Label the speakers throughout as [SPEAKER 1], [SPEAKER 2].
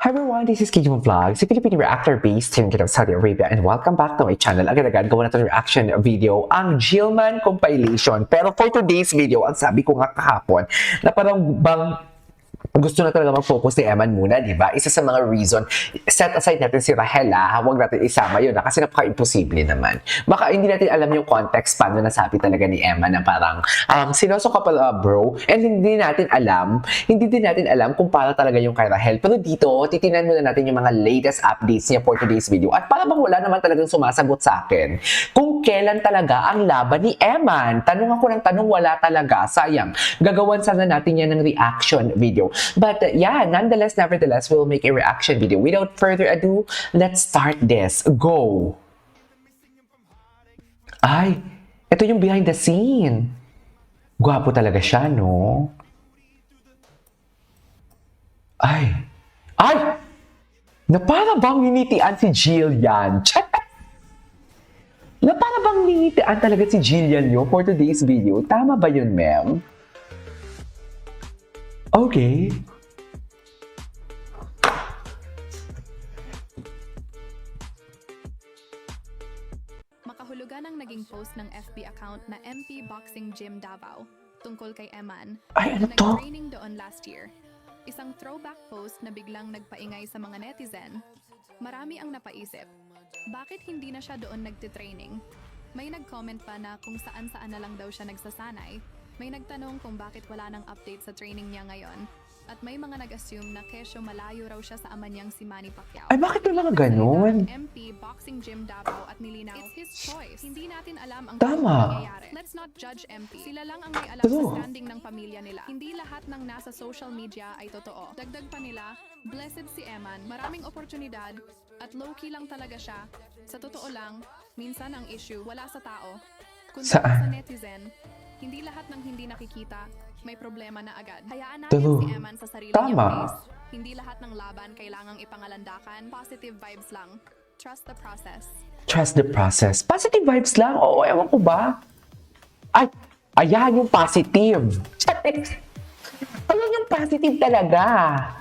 [SPEAKER 1] Hi everyone, this is Kijun Vlogs, a Filipino reactor based in Kingdom of Saudi Arabia, and welcome back to my channel. Agad-agad gawa na ito reaction video, ang Jillman compilation. Pero for today's video, ang sabi ko nga kahapon, na parang bang gusto na talaga mag-focus ni Eman muna, di ba? Isa sa mga reason, set aside natin si Rahel, huwag natin isama yun, kasi napaka-imposible naman. Baka hindi natin alam yung context paano nasabi talaga ni Eman na parang, sinoso ka pala bro, and hindi din natin alam kung paano talaga yung kay Rahel. Pero dito, titingnan muna natin yung mga latest updates niya for today's video. At para bang wala naman talagang sumasagot sa akin, kung kailan talaga ang laban ni Eman. Tanong ako ng tanong, wala talaga. Sayang. Gagawan sana natin yan ng reaction video. But yeah, nevertheless, we'll make a reaction video. Without further ado, let's start this. Go! Ay, ito yung behind the scene. Gwapo talaga siya, no? Ay! Na para bang ninitian si Jillian? Na para bang ninitian talaga si Jillian yun for today's video? Tama ba yun, ma'am? Okay.
[SPEAKER 2] Makahulugan ang naging post ng FB account na MP Boxing Gym Davao tungkol kay Eman
[SPEAKER 1] Ay, ano
[SPEAKER 2] na
[SPEAKER 1] to?
[SPEAKER 2] nag-training doon last year. Isang throwback post na biglang nagpaingay sa mga netizen. Marami ang napaisip. Bakit hindi na siya doon nagtitraining? May nag-comment pa na kung saan-saan na lang daw siya nagsasanay. May nagtanong kung bakit wala nang update sa training niya ngayon. At may mga nag-assume na kesyo malayo raw siya sa ama niyang si Manny Pacquiao.
[SPEAKER 1] Ay, bakit wala nga ganun?
[SPEAKER 2] MP Boxing Gym Davao at nilinaw, it's his choice. Hindi natin alam ang
[SPEAKER 1] Tama.
[SPEAKER 2] nangyayari. Let's not judge MP. Sila lang ang may alam
[SPEAKER 1] True.
[SPEAKER 2] sa standing ng pamilya nila. Hindi lahat ng nasa social media ay totoo. Dagdag pa nila, blessed si Eman, maraming oportunidad, at low-key lang talaga siya. Sa totoo lang, minsan ang issue wala sa tao, kundi
[SPEAKER 1] Sa-
[SPEAKER 2] sa netizen. Hindi lahat ng hindi nakikita, may problema na agad. Hayaan natin
[SPEAKER 1] True.
[SPEAKER 2] si Eman sa sarili
[SPEAKER 1] Tama.
[SPEAKER 2] niyang pace. Hindi lahat ng laban kailangang ipangalandakan. Positive vibes lang. Trust the process.
[SPEAKER 1] Trust the process. Positive vibes lang. Oo, ewan ko ba? Ay, ayan yung positive. Ayan yung positive talaga.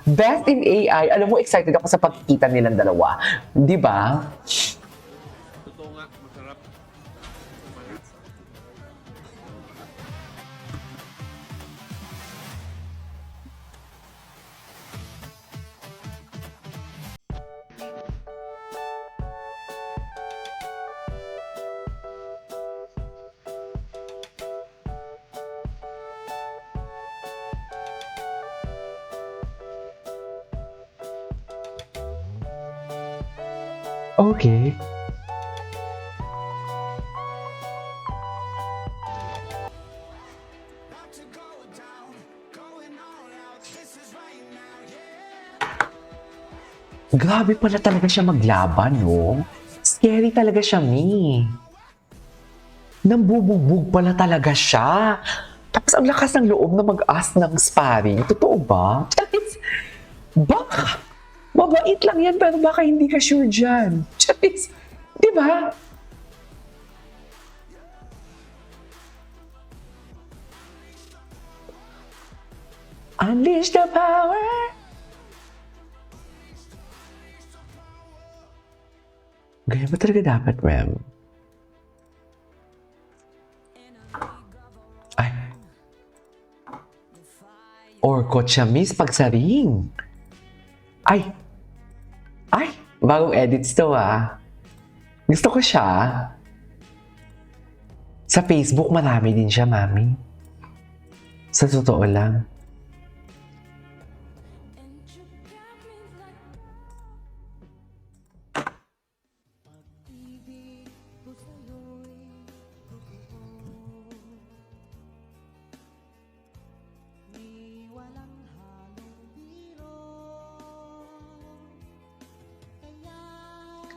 [SPEAKER 1] Best in AI. Alam mo, excited ako sa pagkikita nilang dalawa. Di ba?
[SPEAKER 3] Totoo nga, masarap.
[SPEAKER 1] Okay. Grabe pala talaga siya maglaban, no? Scary talaga siya, Mi. Nambubugbog pala talaga siya. Tapos ang lakas ng loob na mag-ask ng sparring. Totoo ba? Baka. Mabait lang yan, pero baka hindi ka sure dyan. Charis. Di ba? Unleash the power. Ganyan ba talaga dapat, ma'am? Ay. Or kotsamis pagsaring. Ay. Ay, bagong edits to Gusto ko siya. Sa Facebook, marami din siya, mami. Sa totoo lang.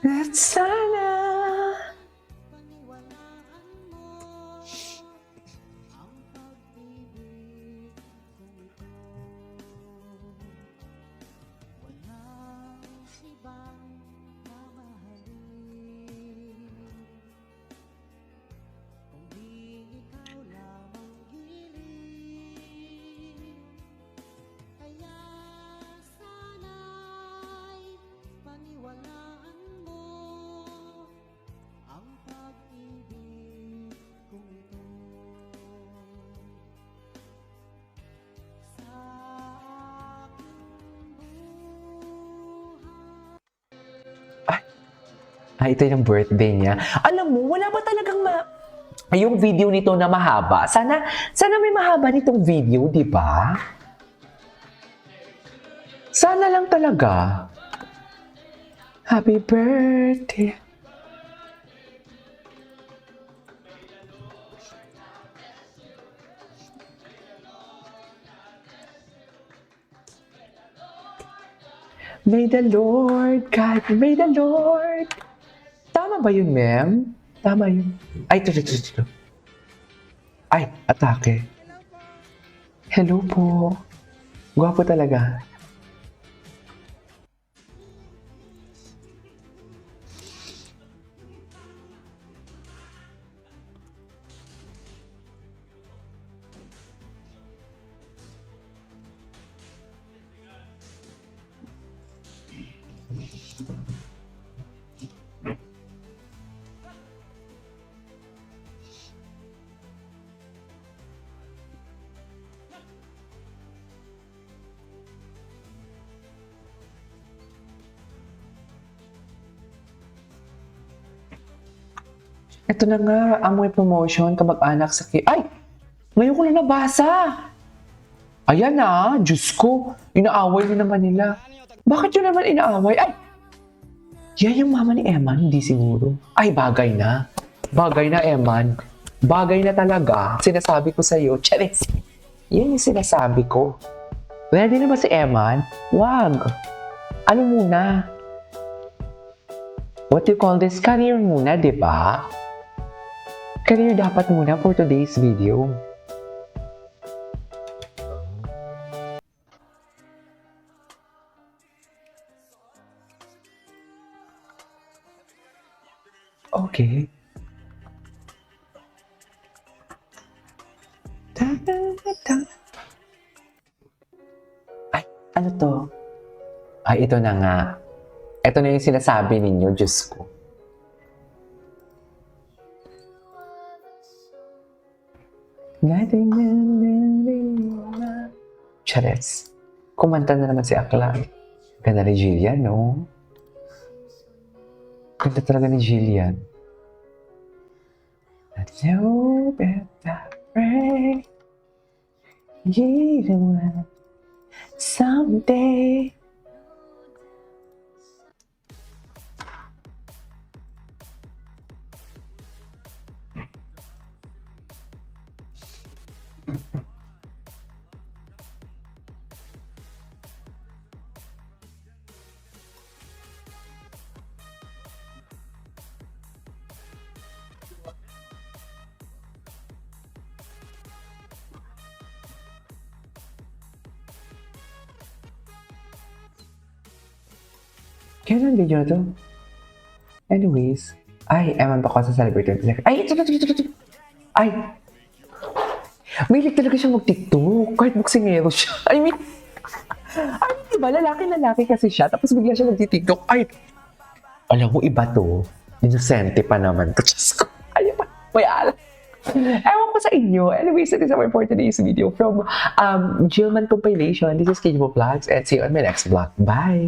[SPEAKER 1] At sana Ito yung birthday niya. Alam mo, wala ba talagang yung video nito na mahaba? Sana may mahaba nitong video, di ba? Sana lang talaga. Happy birthday. May the Lord, God, may the Lord. Tama ba yun, ma'am? Tama yun. Ay, ito. Ay, atake. Hello po. Gwapo talaga. Ito na nga, amoy promotion, kamag-anak sa Ay! Ngayon ko na nabasa! Ayan na, Diyos ko, inaaway na naman nila. Bakit yun naman inaaway? Ay! Yan yung mama ni Eman, hindi siguro. Ay, bagay na. Bagay na, Eman. Bagay na talaga. Sinasabi ko sa'yo, Charis. Yan yung sinasabi ko. Ready na ba si Eman? Wag. Ano muna? What do you call this? Career muna, di ba? Career dapat muna for today's video. Okay. Ay, ano to? Ay, ito na nga. Ito na yung sinasabi ninyo, Diyos ko. Chares. Kumanta na naman si Aklan. Ganda ni Jillian, no? Ganda talaga ni Jillian. You better pray. Even when someday. Kailan video to? Anyways. Ay, ewan pa ko sa celebrity. Ay, ito. Ay. Mahilig talaga siya mag-tiktok. Kahit buksingero siya. I mean, diba? Lalaki kasi siya. Tapos bigla siya mag-tiktok. Ay, alam mo, iba to. Inosente pa naman to. Diyos ko. Ay, may alam. Ewan ko sa inyo. Anyways, it is our for today's video from Jillman Compilation. This is Kate Vlogs and see you on my next vlog. Bye!